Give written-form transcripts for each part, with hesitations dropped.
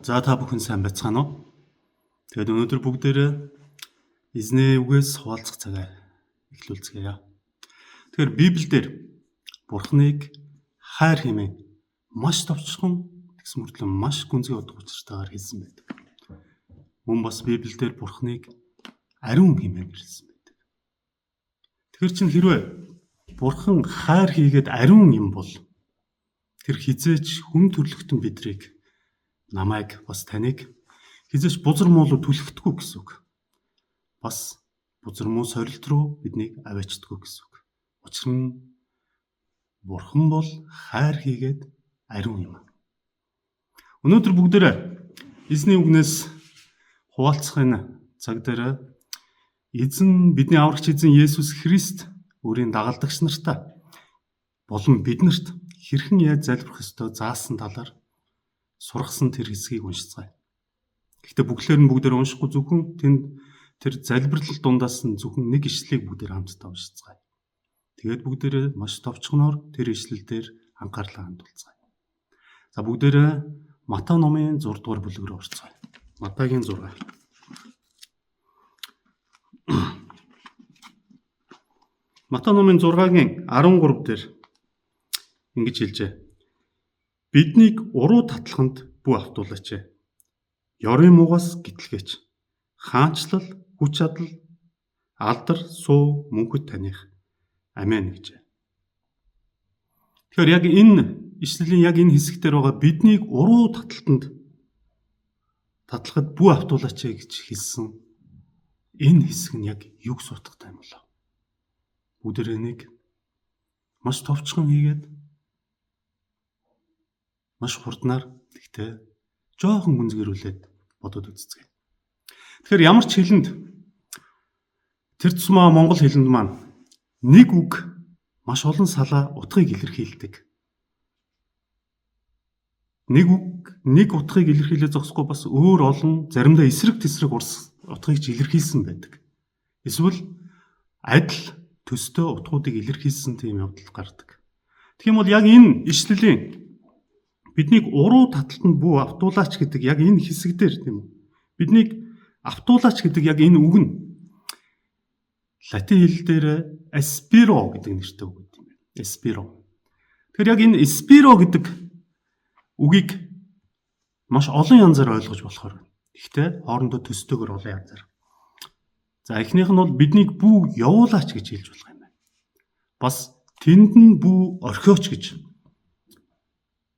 За та бүхэн сайн байцгаана уу? Тэгээд өнөөдөр бүгдээрээ эзний үгээс хуваалцах цагаа эхлүүлцгээе. Тэгэхээр Библиэлд Бурхныг хайр хэмээн маш товчхон тэгс мөртлөө маш гүнзгий утга учиртайгаар хэлсэн байдаг. Мөн бас Библиэлд Бурхныг ариун хэмээн хэлсэн байдаг. Тэгэхээр чинь хэрвээ Бурхан хайр хийгээд ариун юм бол тэр хизээч хүм төрлөختөн бидрийг намайг бас таныг хизээч бузар муулуу түлхтгүү гэсэн үг. Бас бузар муу сорилт руу биднийг аваачдаггүй гэсэн үг. Учир нь Бурхан бол хайр хийгээд ариун юм. Өнөөдөр бүгдээрээ эзний үгнээс хуваалцах энэ цаг дээр эзэн бидний аврагч эзэн Есүс Христ өөрийн дагалдагч нартаа болон биднэрт хэрхэн яаж залбирах ёстой заасан талаар сургасан тэр хэсгийг уншицгаая. Гэхдээ бүгдлээр нь бүгдээр уншихгүй зөвхөн тэр залбирлал дундаас нь зөвхөн нэг ишлэлийг бүгдээр хамтдаа уншицгаая. Тэгээд бүгдээрээ маш товчхоноор тэр ишлэл дээр анхаарлаа хандуулцгаая. За бүгдээрээ Матай номын 6 дугаар бүлэг рүү орцгоё. Матайгийн 6. Матай номын 6-гийн 13 дээр ингэж хэлжээ. Биднийг уруу татлаханд бүү автуулаач. Ёрын муугаас гитлгээч. Хаанчлал, хүч чадал, алдар, суу, мөнхөд таних. Амен гэж. Тэгэхээр яг энэ ишлэлийн яг энэ хэсэгтэр байгаа биднийг уруу татлахад бүү автуулаач гэж хэлсэн. Энэ хэсэг нь яг юг сутгатай юм болов? Бүгдээр энийг маш товчхон хийгээд маш хурднаар гэхдээ жоохон гүнзгийрүүлээд бодоод үзцгээе. Тэгэхээр ямар ч хэлэнд тэр тусмаа монгол хэлэнд маань нэг үг маш олон салаа утгыг илэрхийлдэг. Нэг утгыг илэрхийлээ зогсохгүй бас өөр олон заримдаа эсрэг тесрэг утгыг ч илэрхийлсэн байдаг. Эсвэл адил төстэй утгуудыг илэрхийлсэн тийм явдал гардаг. Тэгэх юм бол яг энэ ишлэлийн биднийг уруу таталтанд бүү автуулаач гэдэг яг энэ хэсэг дээр тийм үү? Биднийг автуулаач гэдэг яг энэ үг нь латин хэл дээр aspiro гэдэг нэртэй үг юм байна. Aspiro. Тэгэхээр яг энэ aspiro гэдэг үгийг маш олон янзаар ойлгож болохоор байна. Гэхдээ хоорондоо төстөөгөр олон янзаар. За эхнийх нь бол биднийг бүү явуулаач гэж хэлж болох юм байна. Бас тэнд нь бүү орхиоч гэж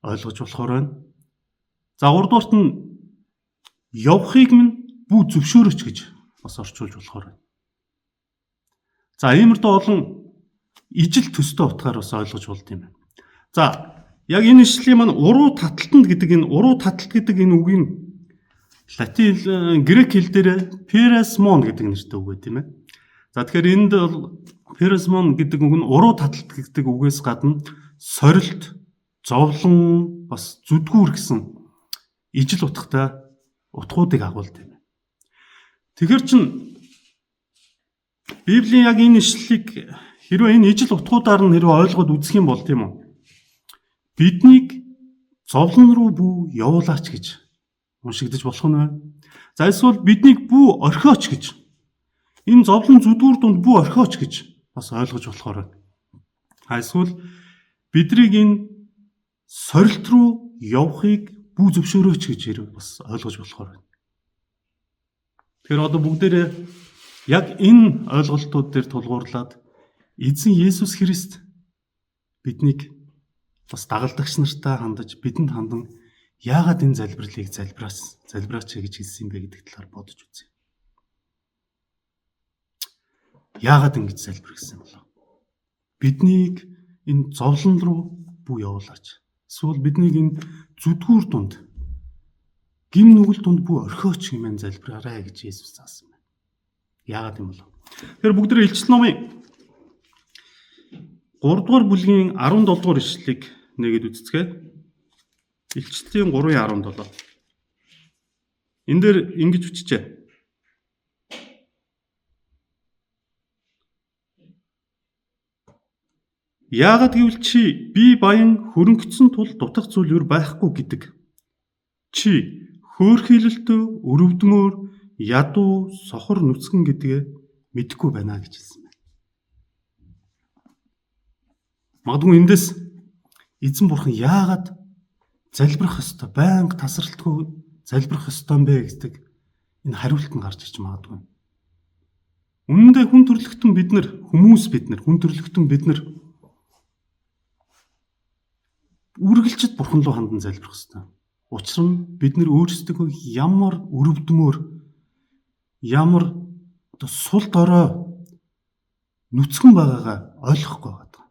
ойлгож болохоор байна. За гуравдугарт нь явахыг минь бүү зөвшөөрөөч гэж бас орчуулж болохоор байна. За иймэрдээ олон ижил төстэй утгаар бас ойлгож болд юм байна. За яг энэ ишлэлийн маань уруу таталтанд гэдэг энэ уруу таталт гэдэг энэ үгийн латин грек хэл дээр пересмон гэдэг нэртэй үг байт юм байна. За тэгэхээр энд бол пересмон гэдэг үг нь уруу таталт гэдэг үгээс гадна сорилт, зовлон, бас зүдгүүр гэсэн ижил утгатай утгуудыг агуулдаг юм. Тэгэхээр чин Библийн яг энэ ишлэлийг хэрвээ энэ ижил утгуудаар нь хэрвээ ойлгоод үзэх юм бол тийм үү? Биднийг зовлон руу бүү явуулаач гэж уншигдаж болох нь байна. За эсвэл биднийг бүү орхиоч гэж. Энэ зовлон зүдгүүр дунд бүү орхиоч гэж бас ойлгож болохоор байна. Эсвэл бидрийг энэ сорилт руу явахыг бүү зөвшөөрөөч гэж бас ойлгож болохоор байна. Тэгэхээр одоо бүгдээрээ яг энэ ойлголтууд дээр тулгуурлаад эзэн Есүс Христ биднийг бас дагалдагч нартай хандаж бидэнд хандан яагаад энэ залбирлыг залбираач гэж хэлсэн бэ гэдэг талаар бодож үзье. Яагаад ингэж залбир гэсэн болов? Биднийг энэ зовлон руу бүү явуулаач. Эсвэл биднийг энэ зүдгүүр дунд гим нүгэл дунд бүү орхиоч хэмээн залбираарай гэж Есүс заасан байна. Яагаад юм болов? Тэгэхээр бүгдээ Илчил номын 3 дугаар бүлгийн 17 дугаар ишлэлийг нэгэд үзцгээе. Илчилтийн 3:17. Энэ дээр ингэж бичжээ. Яагаад гэвэл чи би баян хөрөнгөцсөн тул дутах зүйл юу байхгүй гэдэг. Чи хөөрхийлөлтөө, өрөвдмөр, ядуу, сохор нүцгэн гэдгээ мэдэхгүй байна гэж хэлсэн байна. Магадгүй эндээс эзэн бурхан яагаад залбирах ёстой, байнга тасралтгүй залбирах ёстой юм бэ гэдэг энэ хариулт нь гарч ирж магадгүй. Үнэн дээр хүн төрлөختөн бид нар хүн төрлөختөн бид нар үргэлжид бурхан руу хандан залбирах ёстой. Учир нь бид нар өөрсдөө ямар өрөвдмөр, ямар сул дорой нүцгэн байгаагаа ойлгохгүй байгаа.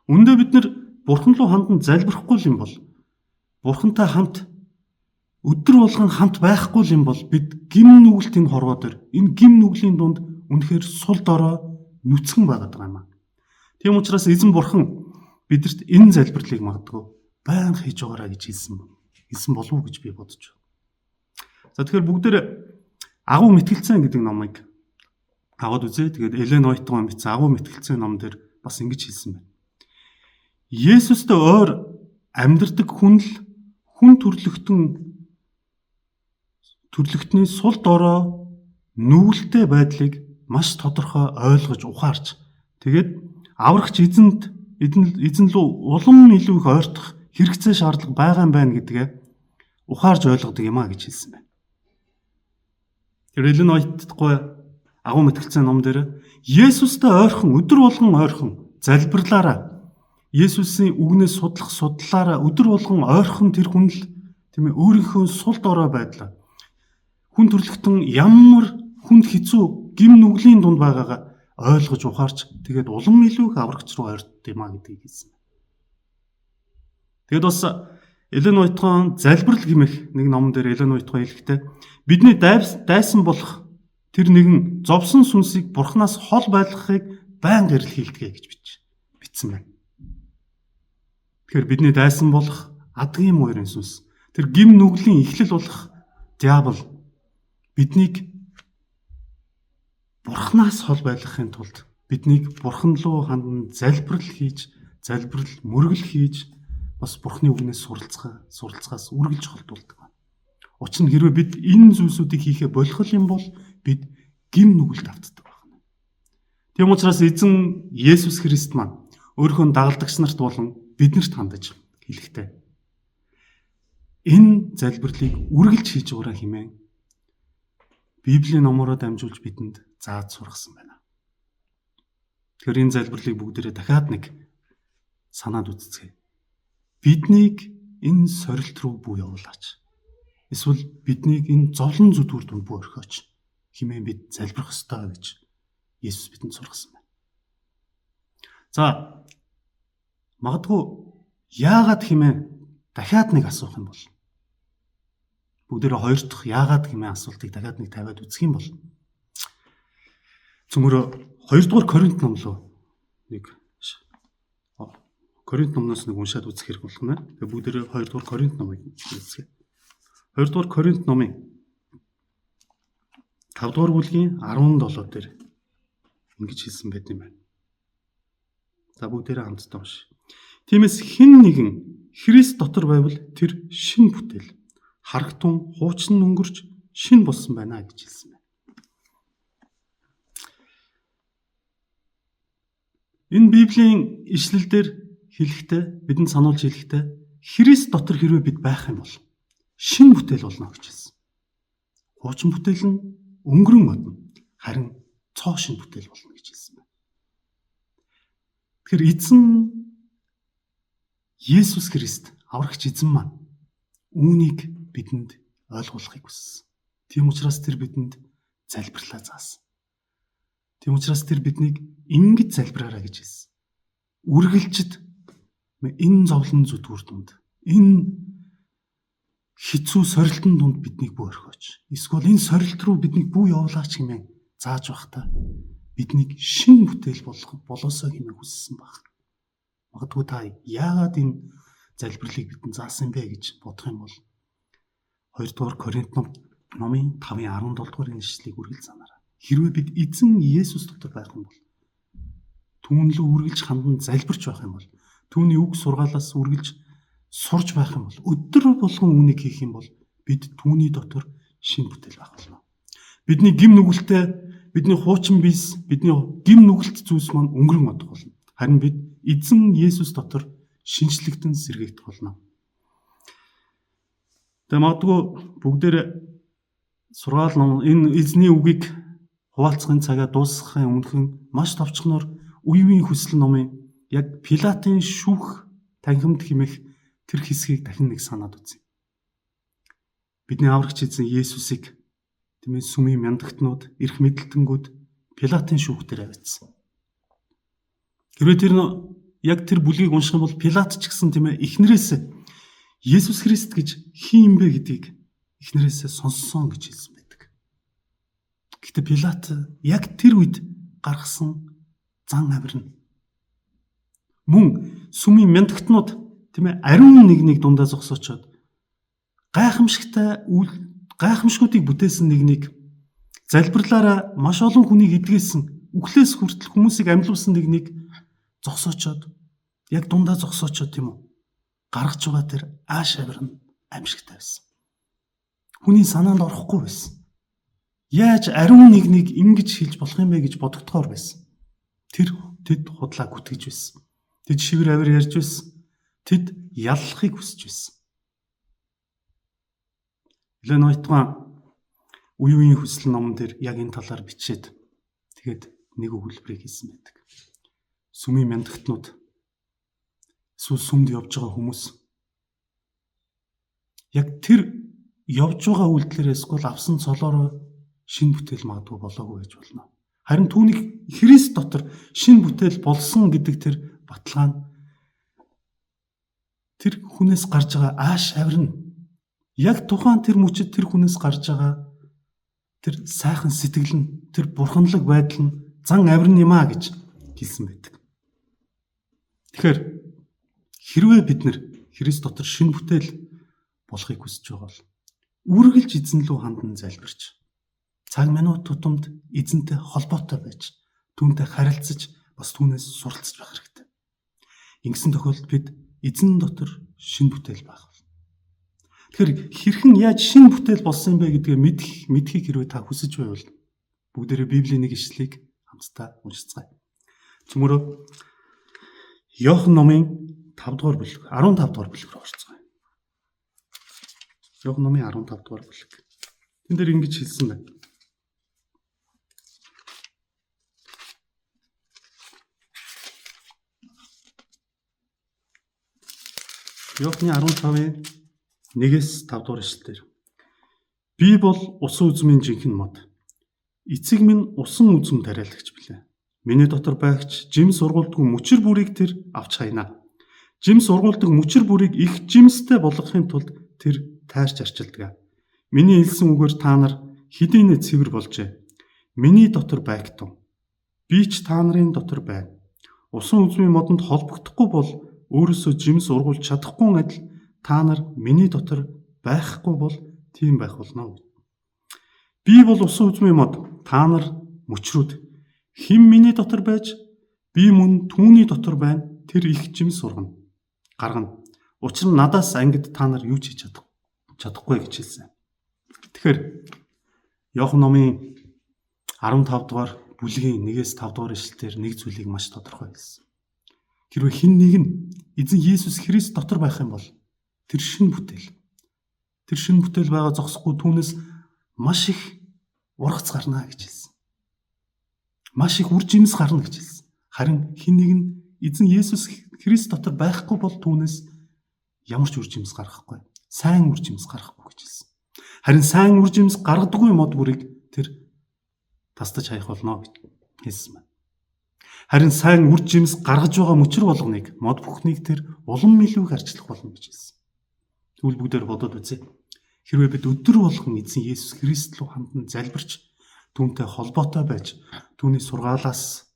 Үндэ бид нар бурхан руу хандан залбирахгүй юм бол, бурхантай хамт өдөр болгон хамт байхгүй юм бол бид гим нүгэлтийн хорвоо дээр энэ гим нүглийн дунд үнэхээр сул дорой нүцгэн байгаад байгаа юм. Тийм учраас эзэн бурхан бидэрт энэ залбирлыг магадгүй байнга хийж байгаарай гэж хэлсэн болов уу гэж би бодож байна. За тэгэхээр бүгдээр агуу мэтгэлцэн гэдэг номыг аваад үзье. Тэгээд Элен Уайтгийн бичсэн агуу мэтгэлцэн ном дээр бас ингэж хэлсэн байна. Есүстэй ойр амьдардаг хүн л хүн төрлөختний сул дорой нүгэлтэй байдлыг маш тодорхой ойлгож ухаарч тэгээд аврагч эзэн лөө улам илүү их ойртох хэрэгцээ шаардлага байгаа юм байна гэдгээ ухаарж ойлгодог юм а гэж хэлсэн байна. Тэр Элен Уайтгүй агуу мэтгэлцэн ном дээр Есүстэй ойрхон өдөр болгон ойрхон залбирлаараа Есүсийн үгнээс судлаараа өдөр болгон ойрхон тэр хүн л тийм ээ өөрийнхөө сул дорой байдлаа хүн төрлөختөн ямар хүнд хэцүү гим нүглийн дунд байгаагаа ойлгож ухаарч тэгээд улам илүү их аврагч руу ойртд юм а гэдгийг хэлсэн. Тэгэд бас Элен Уайтгийн залбирал гэмэх нэг номон дээр Элен Уайтгийн хэлэхдээ бидний дайсан болох тэр нэгэн зовсон сүнсийг бурхнаас хол байлгахыг байнга эрэлхийлдэг гэж бичсэн байна. Тэгэхээр бидний дайсан болох адгийн муурын сүнс тэр гим нүглийн эхлэл болох диавол биднийг бурхнаас хол байлгахын тулд биднийг бурхан руу хандан залбирал мөргөл хийж бас бурхны үгнээс суралцахаас үргэлж холдуулдаг байна. Учир нь хэрвээ бид энэ зүйлсүүдийг хийхэ болох юм бол бид гим нүгэлд автдаг байна. Тийм учраас эзэн Есүс Христ маань өөрийнхөө дагалдагч нарт болон биднэрт хандаж хэлэхдээ энэ залбирлыг үргэлж хийж байгаарай хэмээн Библийн номороо дамжуулж бидэнд зааж сургасан байна. Тэгэхээр энэ залбирлыг бүгдээрээ дахиад нэг санаад үзцгээе. Биднийг энэ сорилт руу бүү явуулаач. Эсвэл биднийг энэ зовлон зүдгүүр дунд бүү орхиоч хэмээн бид залбирах ёстой гэж Есүс бидэнд сургасан байна. За магадгүй яагаад хэмээн дахиад нэг асуух юм бол бүгдээрээ хоёр дахь яагаад хэмээн асуултыг дахиад нэг тавиад үзэх юм бол цөмөрө 2 дугаар Коринт ном руу нэг Коринт номноос нэг уншаад үзэх хэрэг болох нэ. Тэгээ бүгдээрээ 2 дугаар Коринт номыг үзье. 2 дугаар Коринт номын 5 дугаар бүлгийн 17 дээр ингэж хэлсэн байт юм байна. За бүгдээрээ хамтдаа уншъя. Тиймээс хэн нэгэн Христ дотор байвал тэр шин бүтээл. Харагтун хуучин өнгөрч шин болсон байна гэж хэлсэн байна. Энэ Библийн ишлэлдэр хэлэхдээ бидэнд сануулж хэлэхдээ Христ дотор хэрвээ бид байх юм бол шин бүтээл болно гэж хэлсэн. Хуучин бүтээл нь өнгөрөн модно. Харин цоо шин бүтээл болно гэж хэлсэн байна. Тэгэхээр эзэн Есүс Христ аврагч эзэн маань үүнийг бидэнд ойлгуулахыг хүссэн. Тийм учраас тэр бидэнд залбирлаа заасан. Тийм учраас тэр биднийг ингэж залбираарай гэж хэлсэн. Үргэлжид энэ зовлон зүдгүүр дунд, энэ хэцүү сорилтын дунд биднийг бүү орхиоч. Эсвэл энэ сорилт руу биднийг бүү явуулаач хэмээн зааж байхдаа биднийг шин бүтээл болоосоо хэмээн хүссэн баг. Магадгүй та яагаад энэ залбирлыг бидэнд заасан бэ гэж бодох юм бол 2 дугаар Коринт номын 5:17 дугаар ишлэлийг үргэлж санаарай. Хэрвээ бид эзэн Есүс дотор байх юм бол түүн лөө үргэлж хандан залбирч байх юм бол түүний үг сургаалаас үргэлж сурж байх юм бол өдөр болгон үүнийг хийх юм бол бид түүний дотор шинэ бүтээл байх болно. Бидний гим нүгэлтэй, бидний хуучин биес, бидний гим нүгэлт зүйлс маань өнгөрөн одох болно. Харин бид эзэн Есүс дотор шинжлэгдэн сэргийгдэх болно. Тэгээ магадгүй бүгдээр сургаал ном энэ эзний үгийг хуваалцахын цагаа дуусгахын өмнөхөн маш товчхоноор үеийн хүсэл номын яг Пилатын шүүх танхимд химэх тэр хэсгийг дахин нэг санаад үзье. Бидний аврагч эзэн Есүсийг тэмээ сүмийн мяндагтнууд, эрх мэдлэлтэнгүүд Пилатын шүүх дээр авчихсан. Хэрвээ тэр яг тэр бүлгийг унших юм бол Пилат ч гэсэн тэмээ эхнэрээс Есүс Христ гэж хин юм бэ гэдгийг эхнэрээс сонссон гэж хэлсэн байдаг. Гэхдээ Пилат яг тэр үед гаргасан зан авирна. Мөн сүмийн мяндагтнууд тэмээ ариун нэг дундаа зогсоочоод гайхамшгуудыг бүтээсэн нэг залбирлаараа маш олон хүнийг эдгээсэн, үхлээс хүртэл хүмүүсийг амьлуулсан нэг зогсоочоод яг дундаа зогсоочоод тийм үү гаргаж байгаа тэр ааш авирна амьшигтай байсан. Хүний санаанд орохгүй байсан. Яаж ариун нэг ингэж хэлж болох юм бэ гэж бодогдохоор байсан. Тэд худлаа гүтгэж байсан. Тэд шивэр авир ярьж байсан. Тэд яллахыг хүсэж байсан. Элен Уайтман үеийн хүсэл номон дээр яг энэ талаар бичээд тэгээд нэг өгүүлбэрийг хийсэн байдаг. Сүмийн мяндагтнууд эсвэл сүмд явж байгаа хүмүүс яг тэр явж байгаа үйлдэлээрээ эсвэл авсан цолоороо шинэ бүтээл магадгүй болоогүй гэж болно. Харин түүний Христ дотор шинэ бүтээл болсон гэдэг тэр баталгаа нь тэр хүнээс гарч байгаа ааш авирна. Яг тухайн тэр мөчөд тэр хүнээс гарч байгаа тэр сайхан сэтгэл нь, тэр бурханлаг байдал нь зан авирна юм а гэж хэлсэн байдаг. Тэгэхээр хэрвээ бид нэр Христ дотор шинэ бүтээл болохыг хүсэж байгаа бол үргэлж эзэн лүү хандан залбирч цаг минут тутамд эзэнтэй холбоотой байж түүнтэй харилцаж бас түүнээс суралцж байх хэрэгтэй. Ингэсэн тохиолдолд бид эзэн дотор шинэ бүтээл байх болно. Тэгэхээр хэрхэн яаж шинэ бүтээл болсон юм бэ гэдгээ мэдхийг хэрвээ та хүсэж байвал бүгдээрээ Библийн нэг ишлэлийг хамтдаа уншицгаая. Цөмөрөө Иохан номын 5 дугаар бүлэг, 15 дугаар бүлэг рүү орцгоё. Иохан номын 15 дугаар бүлэг. Тэн дээр ингэж хэлсэн байна. Иохны 15-ын 1-5 дугаар ишлэлээр би бол усан үзмийн жинхэнэ мод. Эцэг минь усан үзм тариалагч билээ. Миний дотор байгч жим сургуулдгүй мөчр бүрийг тэр авч хайна. Жим сургуулдаг мөчр бүрийг их жимстэй болгохын тулд тэр тайрч арчилдаг. Миний хэлсэн үгээр та нар хэдийнэ цэвэр болжээ. Миний дотор байгтун. Би ч та нарын дотор байна. Усан үзмийн модонд холбогдохгүй бол өөрөөсөө жимс ургуулж чадахгүй адил та нар миний дотор байхгүй бол тийм байх болно. Би бол усан үзмийн мод, та нар мөчрүүд. Хэн миний дотор байж би мөн түүний дотор байна. Тэр их жимс ургана. Гаргана. Учир нь надаас ангид та нар юу ч хийж чадахгүй гэж хэлсэн. Тэгэхээр Иохан номын 15 дугаар бүлгийн 1-5 дугаар ишлэлээр нэг зүйлийг маш тодорхой хэлсэн. Хэрвээ хэн нэг нь эзэн Есүс Христ дотор байх юм бол тэр шинэ бүтээл. Тэр шинэ бүтээл байгаа зогсохгүй түүнээс маш их ургац гарна гэж хэлсэн. Маш их үр жимс гарна гэж хэлсэн. Харин хэн нэг нь эзэн Есүс Христ дотор байхгүй бол түүнээс ямар ч үр жимс гарахгүй. Сайн үр жимс гарахгүй гэж хэлсэн. Харин сайн үр жимс гаргадаггүй мод бүрийг тэр тастаж хаях болно гэж хэлсэн байна. Харин сайн үр жимс гаргаж байгаа мөчр болгоныг мод бүхнийг тэр улам илүү арчлах болно гэж хэлсэн. Тэгвэл бүгдээр бодоод үзье. Хэрвээ бид өдөр болгон эзэн Есүс Христ рүү хандан залбирч түүнтэй холбоотой байж түүний сургаалаас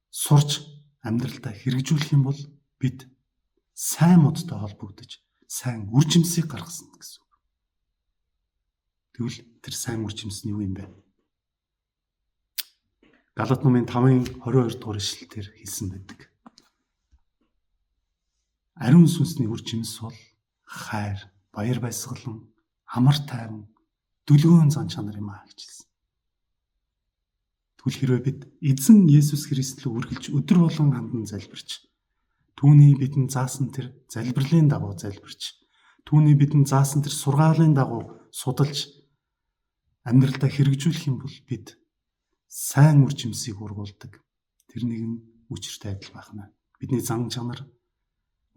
сурч амьдралдаа хэрэгжүүлэх юм бол бид сайн модтой холбогдож сайн үр жимсийг гаргасан гэсэн үг. Тэгвэл тэр сайн үр жимс нь юу юм бэ? Галат номын 5-ын 22 дугаар ишлэлээр хэлсэн байдаг. Ариун сүнсний үр жимс бол хайр, баяр баясгалан, амар тайван дүлгөөн зан чанар юм аа гэж хэлсэн. Тэгвэл хэрвээ бид эзэн Есүс Христлөө үргэлж өдөр болгон хандан залбирч, түүний бидэнд заасан тэр залбирлын дагуу залбирч, түүний бидэнд заасан тэр сургаалын дагуу судалж амьдралдаа хэрэгжүүлэх юм бол бид сайн үр жимсийг ургуулдаг. Тэр нэгэн үчиртэй адил байна. Бидний зан чанар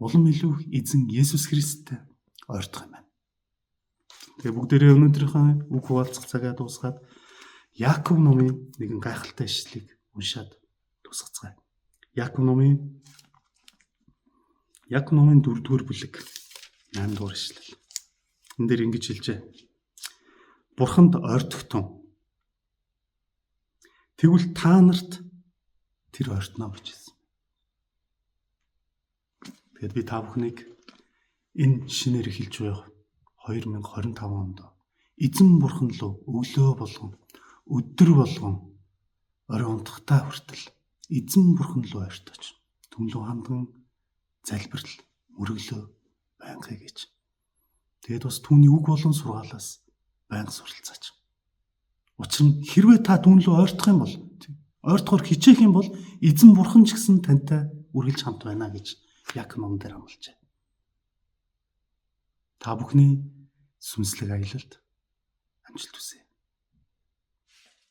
улам илүү эзэн Есүс Христтэй ойртох юм байна. Тэгээ бүгдээрээ өнөөдрийнхөө үг хуваалцах цагаа дуусгаад Яаков номын нэгэн гайхалтай ишлэлийг уншаад дуусгацгаая. Яаков номын 4-р бүлэг 8-р ишлэл. Энд дээр ингэж хэлжээ. Бурханд ойртогтун. Тэгвэл та нарт тэр ойртно гэж хэлсэн. Тэгэд би та бүхнийг энэ шинээр эхэлж байгаа 2025 онд эзэн бурхан руу өглөө болгон өдөр болгон орой унтахтай хүртэл эзэн бурхан руу ойртож түнлүү хандан залбирал мөрөглөө байнгай гэж. Тэгэд бас түүний үг болон сургаалаас байнга суралцаач. Учир нь хэрвээ та түнлөө ойртох юм бол, ойртохоор хичээх юм бол эзэн бурхан ч гэсэн тантай үргэлж хамт байна гэж Яаков номон дээр амлажээ. Та бүхний сүнслэг аялалд амжилт хүсье.